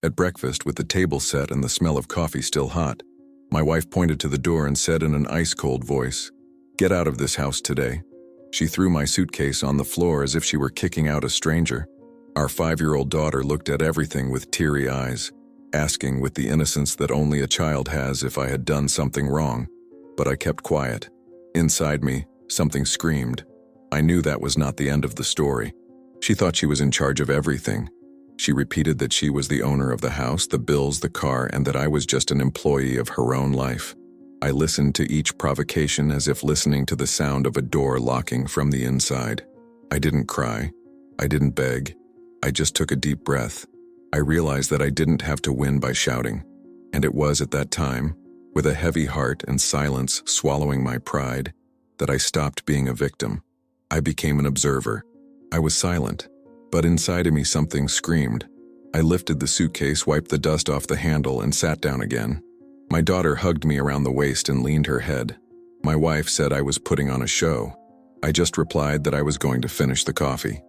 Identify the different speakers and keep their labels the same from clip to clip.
Speaker 1: At breakfast, with the table set and the smell of coffee still hot, my wife pointed to the door and said in an ice-cold voice, "Get out of this house today." She threw my suitcase on the floor as if she were kicking out a stranger. Our 5-year-old daughter looked at everything with teary eyes, asking with the innocence that only a child has if I had done something wrong. But I kept quiet. Inside me, something screamed. I knew that was not the end of the story. She thought she was in charge of everything. She repeated that she was the owner of the house, the bills, the car, and that I was just an employee of her own life. I listened to each provocation as if listening to the sound of a door locking from the inside. I didn't cry. I didn't beg. I just took a deep breath. I realized that I didn't have to win by shouting. And it was at that time, with a heavy heart and silence swallowing my pride, that I stopped being a victim. I became an observer. I was silent, but inside of me something screamed. I lifted the suitcase, wiped the dust off the handle, and sat down again. My daughter hugged me around the waist and leaned her head. My wife said I was putting on a show. I just replied that I was going to finish the coffee.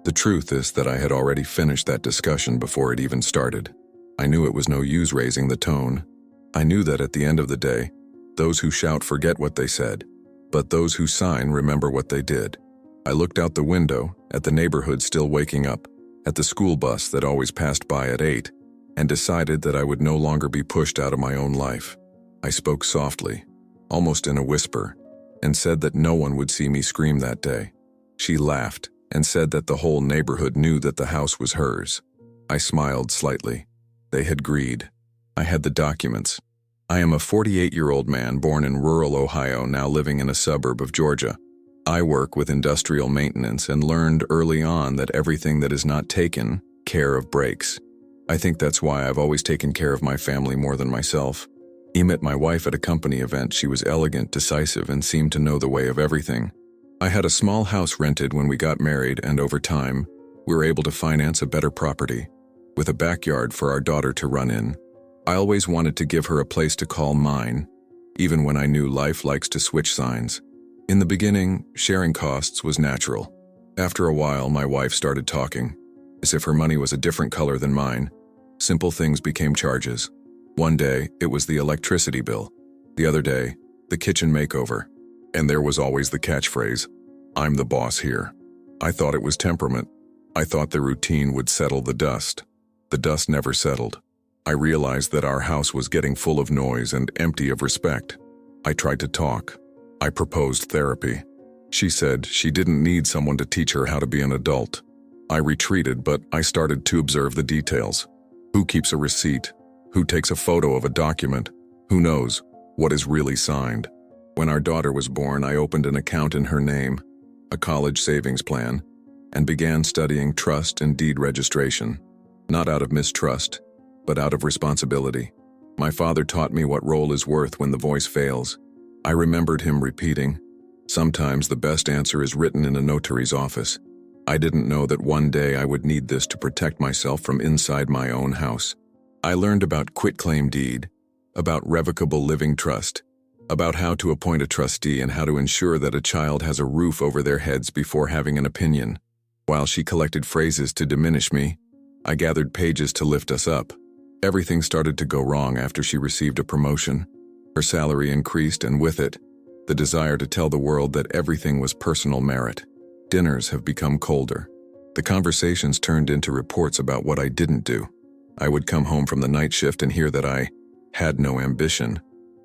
Speaker 1: The truth is that I had already finished that discussion before it even started. I knew it was no use raising the tone. I knew that at the end of the day, those who shout forget what they said, but those who sign remember what they did. I looked out the window, at the neighborhood still waking up, at the school bus that always passed by at 8, and decided that I would no longer be pushed out of my own life. I spoke softly, almost in a whisper, and said that no one would see me scream that day. She laughed and said that the whole neighborhood knew that the house was hers. I smiled slightly. They had agreed. I had the documents. I am a 48-year-old man born in rural Ohio, now living in a suburb of Georgia. I work with industrial maintenance and learned early on that everything that is not taken care of breaks. I think that's why I've always taken care of my family more than myself. I met my wife at a company event. She was elegant, decisive, and seemed to know the way of everything. I had a small house rented when we got married, and over time, we were able to finance a better property, with a backyard for our daughter to run in. I always wanted to give her a place to call mine, even when I knew life likes to switch signs. In the beginning, sharing costs was natural. After a while, my wife started talking, as if her money was a different color than mine. Simple things became charges. One day, it was the electricity bill. The other day, the kitchen makeover. And there was always the catchphrase, "I'm the boss here." I thought it was temperament. I thought the routine would settle the dust. The dust never settled. I realized that our house was getting full of noise and empty of respect. I tried to talk. I proposed therapy. She said she didn't need someone to teach her how to be an adult. I retreated, but I started to observe the details. Who keeps a receipt? Who takes a photo of a document? Who knows what is really signed? When our daughter was born, I opened an account in her name, a college savings plan, and began studying trust and deed registration, not out of mistrust, but out of responsibility. My father taught me what role is worth when the voice fails. I remembered him repeating, "Sometimes the best answer is written in a notary's office." I didn't know that one day I would need this to protect myself from inside my own house. I learned about quitclaim deed, about revocable living trust, about how to appoint a trustee and how to ensure that a child has a roof over their heads before having an opinion. While she collected phrases to diminish me, I gathered pages to lift us up. Everything started to go wrong after she received a promotion. Her salary increased, and with it, the desire to tell the world that everything was personal merit. Dinners have become colder. The conversations turned into reports about what I didn't do. I would come home from the night shift and hear that I had no ambition,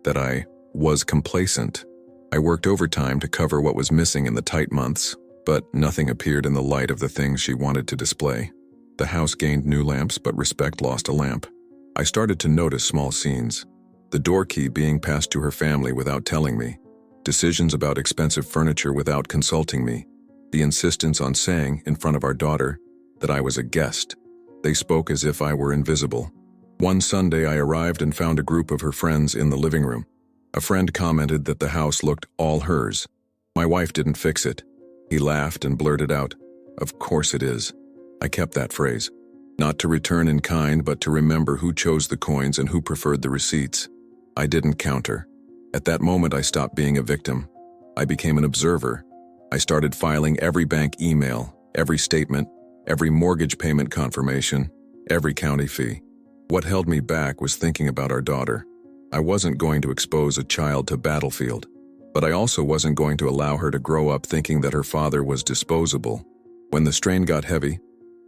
Speaker 1: that I was complacent. I worked overtime to cover what was missing in the tight months, but nothing appeared in the light of the things she wanted to display. The house gained new lamps, but respect lost a lamp. I started to notice small scenes. The door key being passed to her family without telling me. Decisions about expensive furniture without consulting me. The insistence on saying, in front of our daughter, that I was a guest. They spoke as if I were invisible. One Sunday I arrived and found a group of her friends in the living room. A friend commented that the house looked all hers. My wife didn't fix it. He laughed and blurted out, "Of course it is." I kept that phrase. Not to return in kind, but to remember who chose the coins and who preferred the receipts. I didn't counter. At that moment I stopped being a victim. I became an observer. I started filing every bank email, every statement, every mortgage payment confirmation, every county fee. What held me back was thinking about our daughter. I wasn't going to expose a child to battlefield, but I also wasn't going to allow her to grow up thinking that her father was disposable. When the strain got heavy,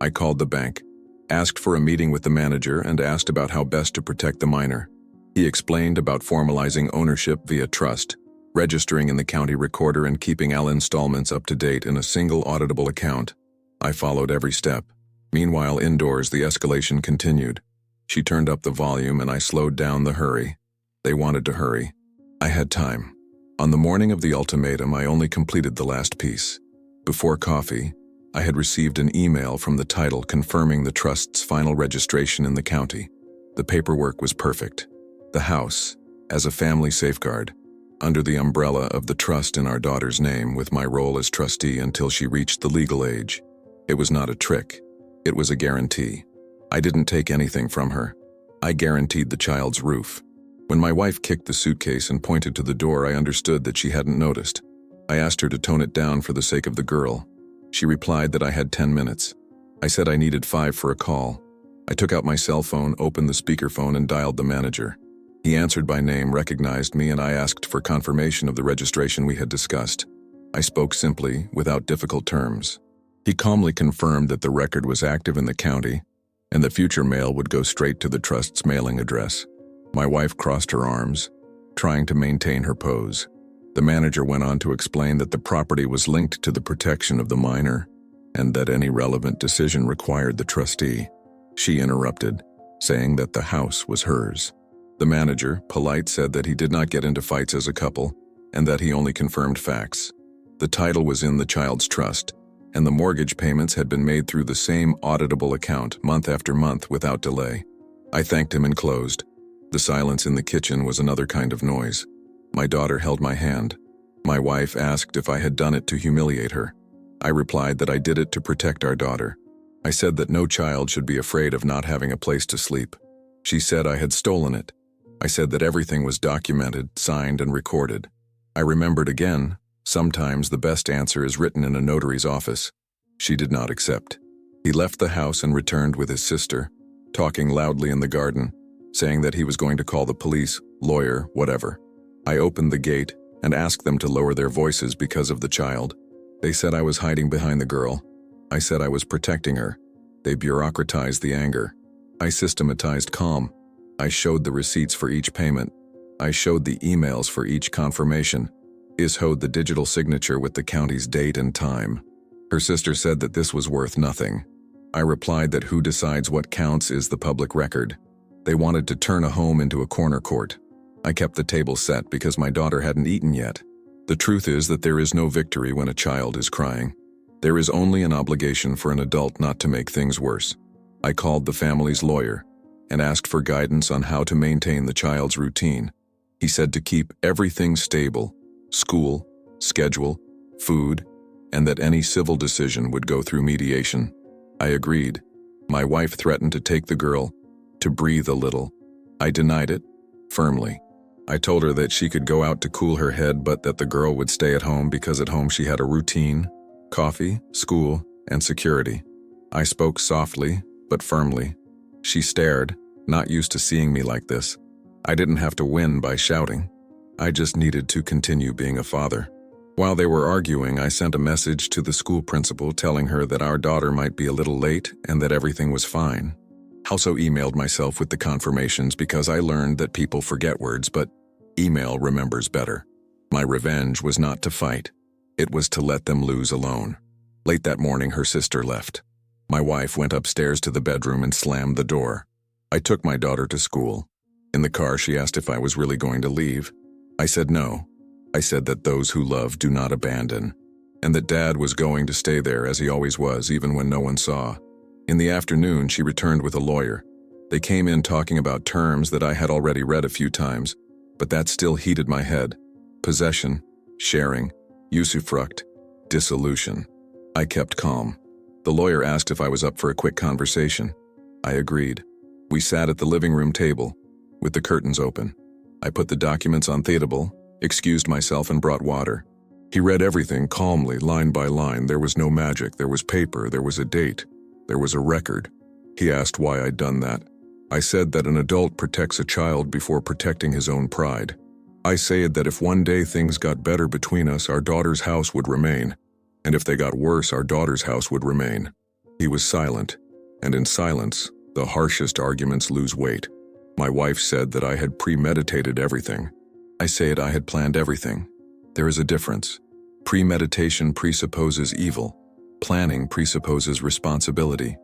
Speaker 1: I called the bank, asked for a meeting with the manager, and asked about how best to protect the minor. He explained about formalizing ownership via trust, registering in the county recorder, and keeping all installments up to date in a single auditable account. I followed every step. Meanwhile, indoors, the escalation continued. She turned up the volume and I slowed down the hurry. They wanted to hurry. I had time. On the morning of the ultimatum, I only completed the last piece. Before coffee, I had received an email from the title confirming the trust's final registration in the county. The paperwork was perfect. The house, as a family safeguard, under the umbrella of the trust in our daughter's name, with my role as trustee until she reached the legal age. It was not a trick. It was a guarantee. I didn't take anything from her. I guaranteed the child's roof. When my wife kicked the suitcase and pointed to the door, I understood that she hadn't noticed. I asked her to tone it down for the sake of the girl. She replied that I had 10 minutes. I said I needed 5 for a call. I took out my cell phone, opened the speakerphone, and dialed the manager. He answered by name, recognized me, and I asked for confirmation of the registration we had discussed. I spoke simply, without difficult terms. He calmly confirmed that the record was active in the county, and the future mail would go straight to the trust's mailing address. My wife crossed her arms, trying to maintain her pose. The manager went on to explain that the property was linked to the protection of the minor, and that any relevant decision required the trustee. She interrupted, saying that the house was hers. The manager, polite, said that he did not get into fights as a couple, and that he only confirmed facts. The title was in the child's trust, and the mortgage payments had been made through the same auditable account month after month without delay. I thanked him and closed. The silence in the kitchen was another kind of noise. My daughter held my hand. My wife asked if I had done it to humiliate her. I replied that I did it to protect our daughter. I said that no child should be afraid of not having a place to sleep. She said I had stolen it. I said that everything was documented, signed, and recorded. I remembered again, sometimes the best answer is written in a notary's office. She did not accept. He left the house and returned with his sister, talking loudly in the garden, saying that he was going to call the police, lawyer, whatever. I opened the gate and asked them to lower their voices because of the child. They said I was hiding behind the girl. I said I was protecting her. They bureaucratized the anger. I systematized calm. I showed the receipts for each payment. I showed the emails for each confirmation. Ishoed the digital signature with the county's date and time. Her sister said that this was worth nothing. I replied that who decides what counts is the public record. They wanted to turn a home into a corner court. I kept the table set because my daughter hadn't eaten yet. The truth is that there is no victory when a child is crying. There is only an obligation for an adult not to make things worse. I called the family's lawyer and asked for guidance on how to maintain the child's routine. He said to keep everything stable, school, schedule, food, and that any civil decision would go through mediation. I agreed. My wife threatened to take the girl, to breathe a little. I denied it, firmly. I told her that she could go out to cool her head, but that the girl would stay at home because at home she had a routine, coffee, school, and security. I spoke softly, but firmly. She stared, not used to seeing me like this. I didn't have to win by shouting. I just needed to continue being a father. While they were arguing, I sent a message to the school principal telling her that our daughter might be a little late and that everything was fine. Also emailed myself with the confirmations because I learned that people forget words, but email remembers better. My revenge was not to fight. It was to let them lose alone. Late that morning, her sister left. My wife went upstairs to the bedroom and slammed the door. I took my daughter to school. In the car, she asked if I was really going to leave. I said no. I said that those who love do not abandon, and that Dad was going to stay there as he always was, even when no one saw. In the afternoon, she returned with a lawyer. They came in talking about terms that I had already read a few times, but that still heated my head. Possession, sharing, usufruct, dissolution. I kept calm. The lawyer asked if I was up for a quick conversation. I agreed. We sat at the living room table, with the curtains open. I put the documents on the table, excused myself, and brought water. He read everything calmly, line by line. There was no magic. There was paper. There was a date. There was a record. He asked why I'd done that. I said that an adult protects a child before protecting his own pride. I said that if one day things got better between us, our daughter's house would remain, and if they got worse, our daughter's house would remain. He was silent, and in silence, the harshest arguments lose weight. My wife said that I had premeditated everything. I said I had planned everything. There is a difference. Premeditation presupposes evil. Planning presupposes responsibility.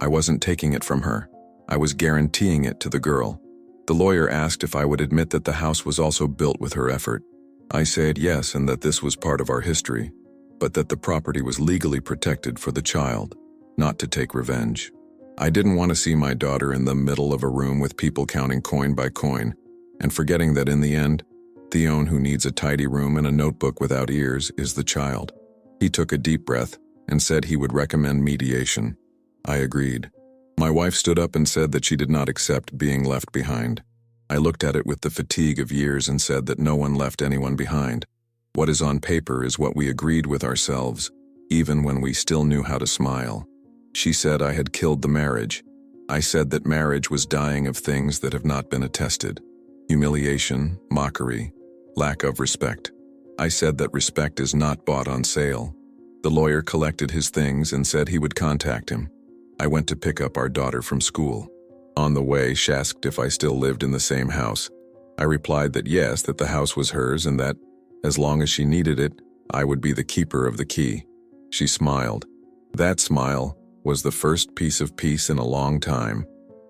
Speaker 1: I wasn't taking it from her. I was guaranteeing it to the girl. The lawyer asked if I would admit that the house was also built with her effort. I said yes, and that this was part of our history, but that the property was legally protected for the child, not to take revenge. I didn't want to see my daughter in the middle of a room with people counting coin by coin, and forgetting that in the end, the one who needs a tidy room and a notebook without ears is the child. He took a deep breath and said he would recommend mediation. I agreed. My wife stood up and said that she did not accept being left behind. I looked at it with the fatigue of years and said that no one left anyone behind. What is on paper is what we agreed with ourselves, even when we still knew how to smile. She said I had killed the marriage. I said that marriage was dying of things that have not been attested. Humiliation, mockery, lack of respect. I said that respect is not bought on sale. The lawyer collected his things and said he would contact him. I went to pick up our daughter from school. On the way, she asked if I still lived in the same house. I replied that yes, that the house was hers and that, as long as she needed it, I would be the keeper of the key. She smiled. That smile was the first piece of peace in a long time.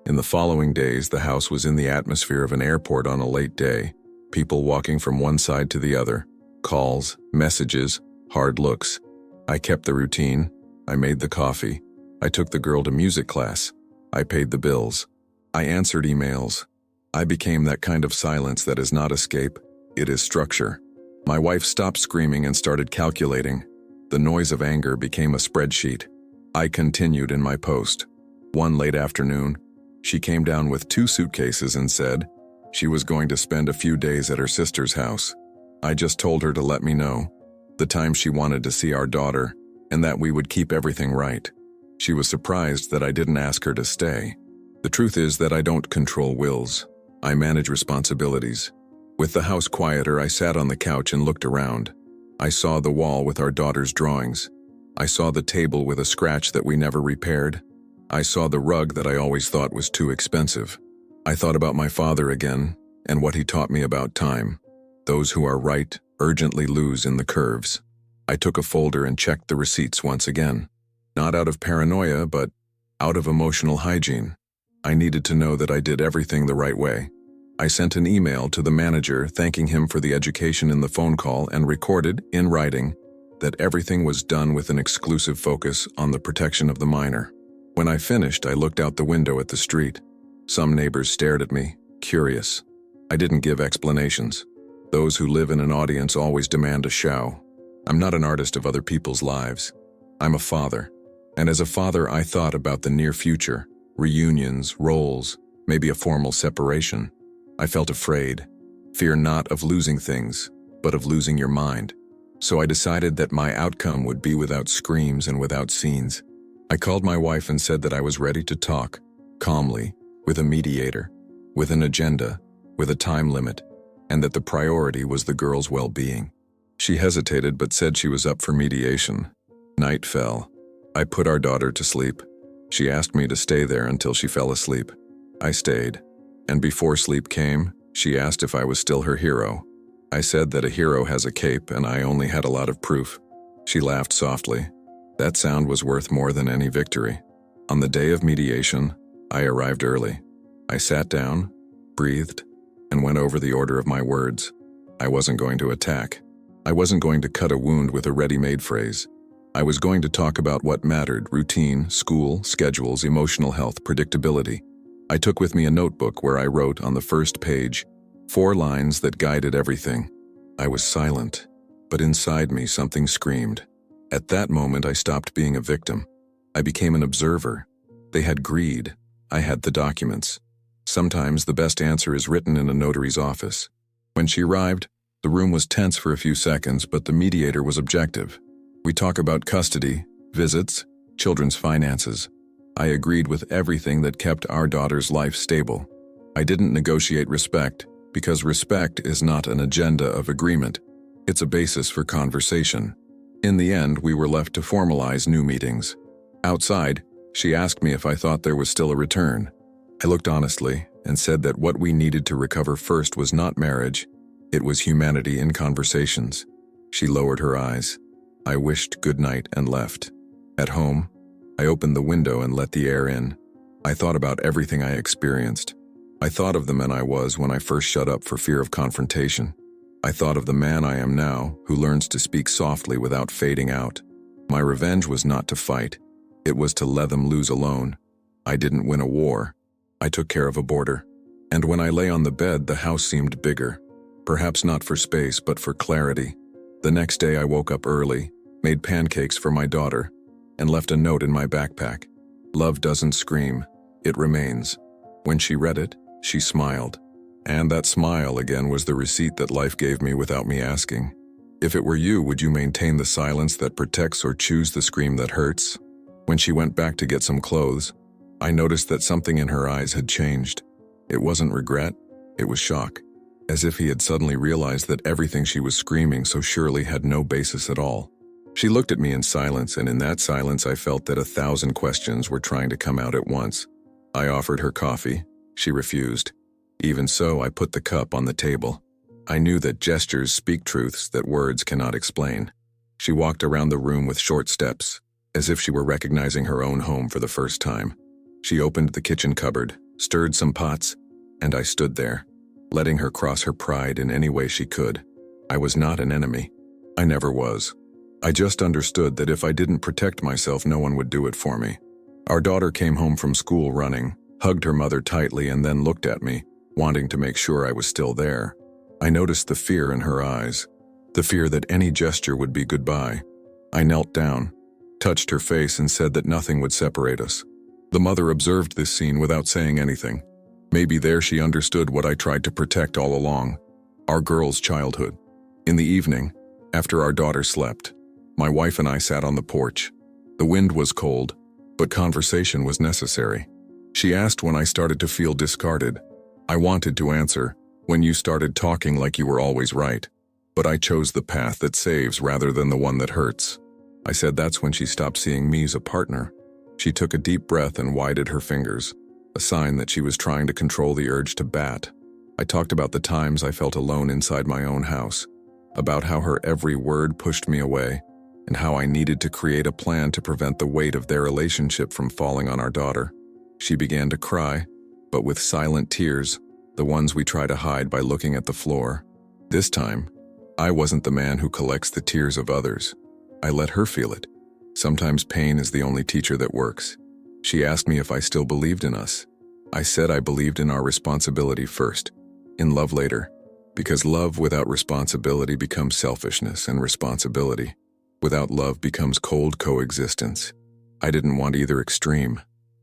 Speaker 1: In the following days, the house was in the atmosphere of an airport on a late day. People walking from one side to the other. Calls, messages, hard looks. I kept the routine. I made the coffee. I took the girl to music class. I paid the bills. I answered emails. I became that kind of silence that is not escape, it is structure. My wife stopped screaming and started calculating. The noise of anger became a spreadsheet. I continued in my post. One late afternoon, she came down with 2 suitcases and said she was going to spend a few days at her sister's house. I just told her to let me know the time she wanted to see our daughter and that we would keep everything right. She was surprised that I didn't ask her to stay. The truth is that I don't control wills. I manage responsibilities. With the house quieter, I sat on the couch and looked around. I saw the wall with our daughter's drawings. I saw the table with a scratch that we never repaired. I saw the rug that I always thought was too expensive. I thought about my father again and what he taught me about time. Those who are right urgently lose in the curves. I took a folder and checked the receipts once again. Not out of paranoia, but out of emotional hygiene. I needed to know that I did everything the right way. I sent an email to the manager thanking him for the education in the phone call and recorded, in writing, that everything was done with an exclusive focus on the protection of the minor. When I finished, I looked out the window at the street. Some neighbors stared at me, curious. I didn't give explanations. Those who live in an audience always demand a show. I'm not an artist of other people's lives. I'm a father. And as a father, I thought about the near future, reunions, roles, maybe a formal separation. I felt afraid. Fear not of losing things, but of losing your mind. So I decided that my outcome would be without screams and without scenes. I called my wife and said that I was ready to talk, calmly, with a mediator, with an agenda, with a time limit, and that the priority was the girl's well-being. She hesitated but said she was up for mediation. Night fell. I put our daughter to sleep. She asked me to stay there until she fell asleep. I stayed. And before sleep came, she asked if I was still her hero. I said that a hero has a cape and I only had a lot of proof. She laughed softly. That sound was worth more than any victory. On the day of mediation, I arrived early. I sat down, breathed, and went over the order of my words. I wasn't going to attack. I wasn't going to cut a wound with a ready-made phrase. I was going to talk about what mattered: routine, school, schedules, emotional health, predictability. I took with me a notebook where I wrote on the first page 4 lines that guided everything. I was silent, but inside me something screamed. At that moment, I stopped being a victim. I became an observer. They had greed. I had the documents. Sometimes the best answer is written in a notary's office. When she arrived, the room was tense for a few seconds, but the mediator was objective. We talk about custody, visits, children's finances. I agreed with everything that kept our daughter's life stable. I didn't negotiate respect, because respect is not an agenda of agreement. It's a basis for conversation. In the end, we were left to formalize new meetings. Outside, she asked me if I thought there was still a return. I looked honestly and said that what we needed to recover first was not marriage, it was humanity in conversations. She lowered her eyes. I wished good night and left. At home, I opened the window and let the air in. I thought about everything I experienced. I thought of the man I was when I first shut up for fear of confrontation. I thought of the man I am now, who learns to speak softly without fading out. My revenge was not to fight. It was to let them lose alone. I didn't win a war. I took care of a border. And when I lay on the bed, the house seemed bigger. Perhaps not for space, but for clarity. The next day I woke up early, made pancakes for my daughter, and left a note in my backpack. Love doesn't scream, it remains. When she read it, she smiled. And that smile again was the receipt that life gave me without me asking. If it were you, would you maintain the silence that protects or choose the scream that hurts? When she went back to get some clothes, I noticed that something in her eyes had changed. It wasn't regret, it was shock. As if he had suddenly realized that everything she was screaming so surely had no basis at all. She looked at me in silence, and in that silence I felt that 1,000 questions were trying to come out at once. I offered her coffee. She refused. Even so, I put the cup on the table. I knew that gestures speak truths that words cannot explain. She walked around the room with short steps, as if she were recognizing her own home for the first time. She opened the kitchen cupboard, stirred some pots, and I stood there, letting her cross her pride in any way she could. I was not an enemy. I never was. I just understood that if I didn't protect myself, no one would do it for me. Our daughter came home from school running, hugged her mother tightly, and then looked at me, wanting to make sure I was still there. I noticed the fear in her eyes, the fear that any gesture would be goodbye. I knelt down, touched her face, and said that nothing would separate us. The mother observed this scene without saying anything. Maybe there she understood what I tried to protect all along, our girl's childhood. In the evening, after our daughter slept, my wife and I sat on the porch. The wind was cold, but conversation was necessary. She asked when I started to feel discarded. I wanted to answer, when you started talking like you were always right. But I chose the path that saves rather than the one that hurts. I said that's when she stopped seeing me as a partner. She took a deep breath and widened her fingers, a sign that she was trying to control the urge to bat. I talked about the times I felt alone inside my own house, about how her every word pushed me away, and how I needed to create a plan to prevent the weight of their relationship from falling on our daughter. She began to cry, but with silent tears, the ones we try to hide by looking at the floor. This time, I wasn't the man who collects the tears of others. I let her feel it. Sometimes pain is the only teacher that works. She asked me if I still believed in us. I said I believed in our responsibility first, in love later, because love without responsibility becomes selfishness, and responsibility without love becomes cold coexistence. I didn't want either extreme.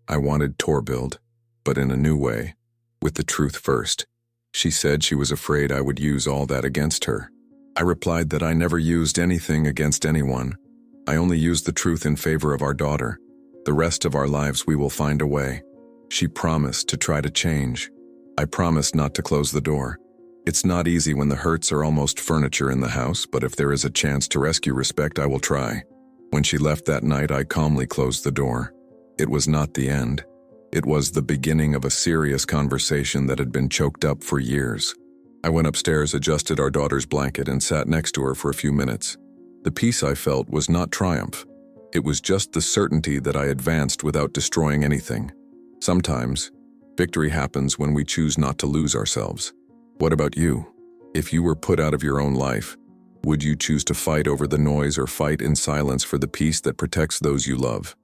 Speaker 1: I wanted Torbild, but in a new way, with the truth first. She said she was afraid I would use all that against her. I replied that I never used anything against anyone. I only used the truth in favor of our daughter. The rest of our lives we will find a way. She promised to try to change. I promised not to close the door. It's not easy when the hurts are almost furniture in the house, but if there is a chance to rescue respect, I will try. When she left that night, I calmly closed the door. It was not the end. It was the beginning of a serious conversation that had been choked up for years. I went upstairs, adjusted our daughter's blanket, and sat next to her for a few minutes. The peace I felt was not triumph. It was just the certainty that I advanced without destroying anything. Sometimes, victory happens when we choose not to lose ourselves. What about you? If you were put out of your own life, would you choose to fight over the noise or fight in silence for the peace that protects those you love?